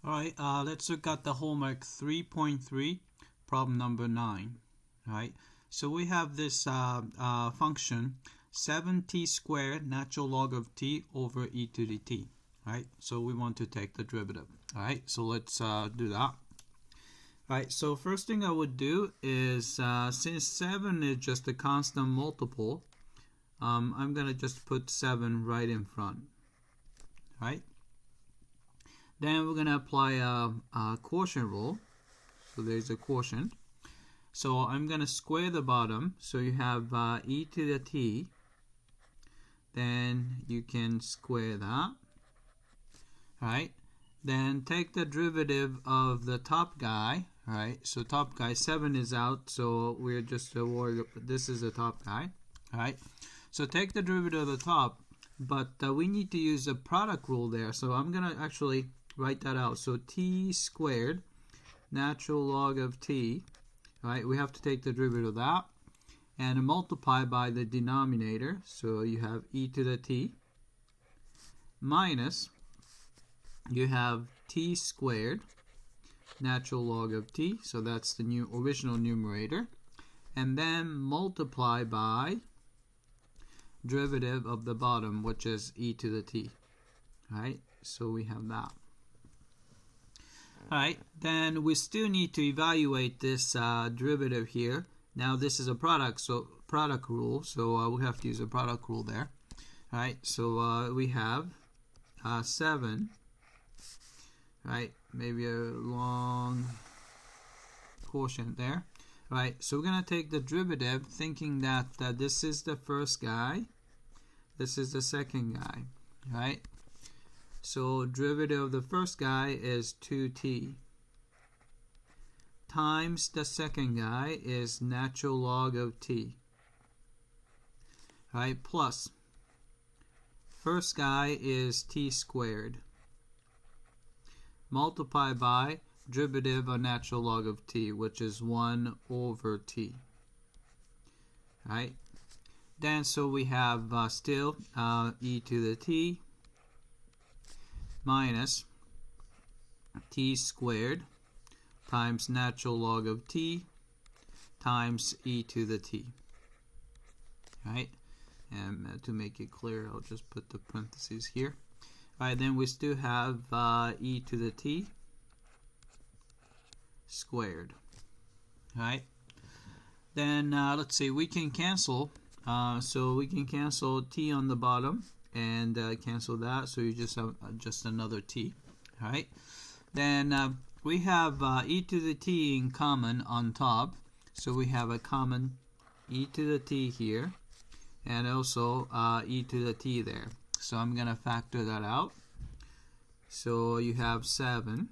Alright, let's look at the homework 3.3, problem number 9. Alright, so we have this function 7t squared natural log of t over e to the t. Alright, so we want to take the derivative. Alright, so let's do that. Alright, so first thing I would do is since 7 is just a constant multiple, I'm going to just put 7 right in front. Alright. Then we're going to apply a quotient rule. So there's a quotient. So I'm going to square the bottom. So you have e to the t. Then you can square that. Right? Then take the derivative of the top guy. Right? So top guy 7 is out. So we're just worried. This is the top guy. Right? So take the derivative of the top. But we need to use a product rule there. So I'm going to actually write that out. So t squared natural log of t, right? We have to take the derivative of that and multiply by the denominator. So you have e to the t minus you have t squared natural log of t. So that's the original numerator, and then multiply by derivative of the bottom, which is e to the t. Right? So we have that. Alright, then we still need to evaluate this derivative here. Now this is a product, so product rule, so we have to use a product rule there. Alright, so we have 7, right, maybe a long quotient there. Right, so we're going to take the derivative thinking that this is the first guy, this is the second guy, right? So derivative of the first guy is 2t times the second guy is natural log of t, right, plus first guy is t squared multiplied by derivative of natural log of t, which is 1 over t. Right? Then so we have still e to the t minus t squared times natural log of t times e to the t. Right? And to make it clear, I'll just put the parentheses here. Alright, then we still have e to the t squared. Right? Then let's see, we can cancel. So we can cancel t on the bottom and cancel that. So you just have just another t. Right? Then we have e to the t in common on top. So we have a common e to the t here, and also e to the t there. So I'm going to factor that out. So you have 7.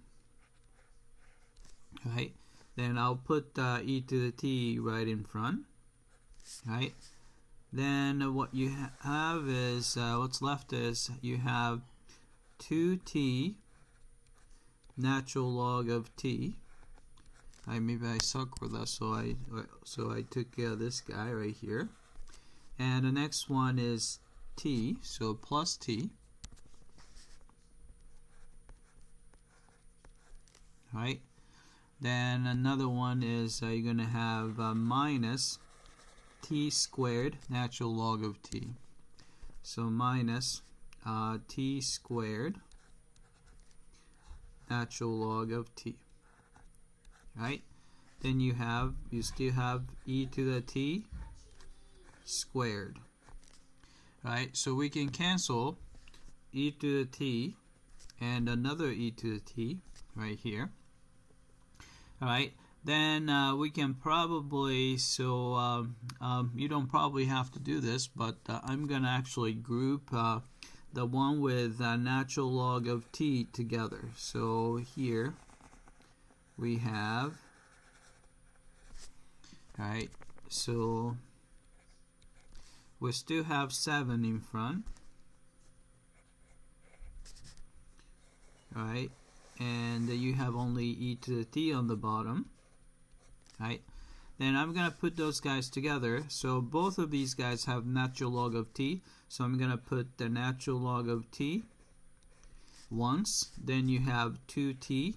Right? Then I'll put e to the t right in front. Right? Then what you have is, what's left is you have 2t natural log of t. Maybe I suck with that, so I took this guy right here. And the next one is t, so plus t. Right? Then another one is you're going to have minus t squared natural log of t. So minus t squared natural log of t. Right? Then you still have e to the t squared. Right? So we can cancel e to the t and another e to the t right here. Alright, then we can probably, so you don't probably have to do this, but I'm going to actually group the one with natural log of t together. So here we have, alright, so we still have 7 in front. Alright. And you have only e to the t on the bottom. Right? Then I'm going to put those guys together. So both of these guys have natural log of t. So I'm going to put the natural log of t once, then you have 2t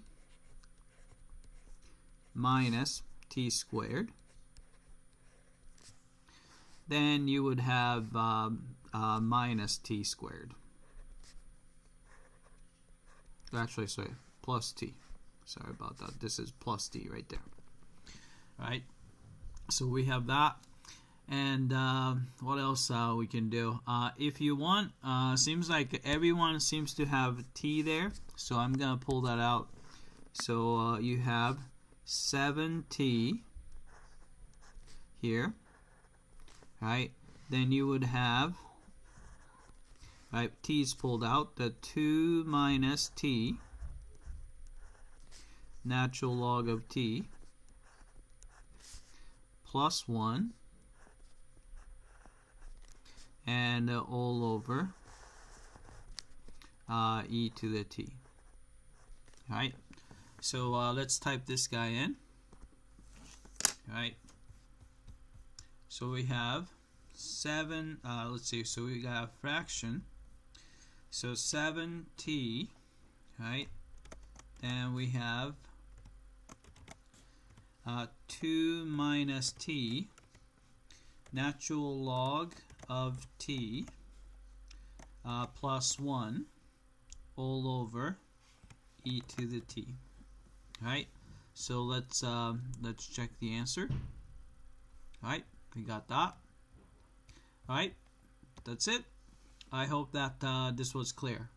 minus t squared. Then you would have minus t squared. Actually, sorry, plus t. Sorry about that. This is plus t right there. All right. So we have that. And what else we can do? If you want, seems like everyone seems to have t there. So I'm going to pull that out. So you have 7t here. Right? Then you would have, right, t is pulled out, the 2 minus t, natural log of t, plus 1, and all over e to the t. Right? So let's type this guy in. Right? So we have 7, let's see, so we got a fraction. So 7t, right? And we have 2 minus t, natural log of t, plus 1, all over e to the t. Right? So let's check the answer. Right? We got that. Alright, that's it. I hope that this was clear.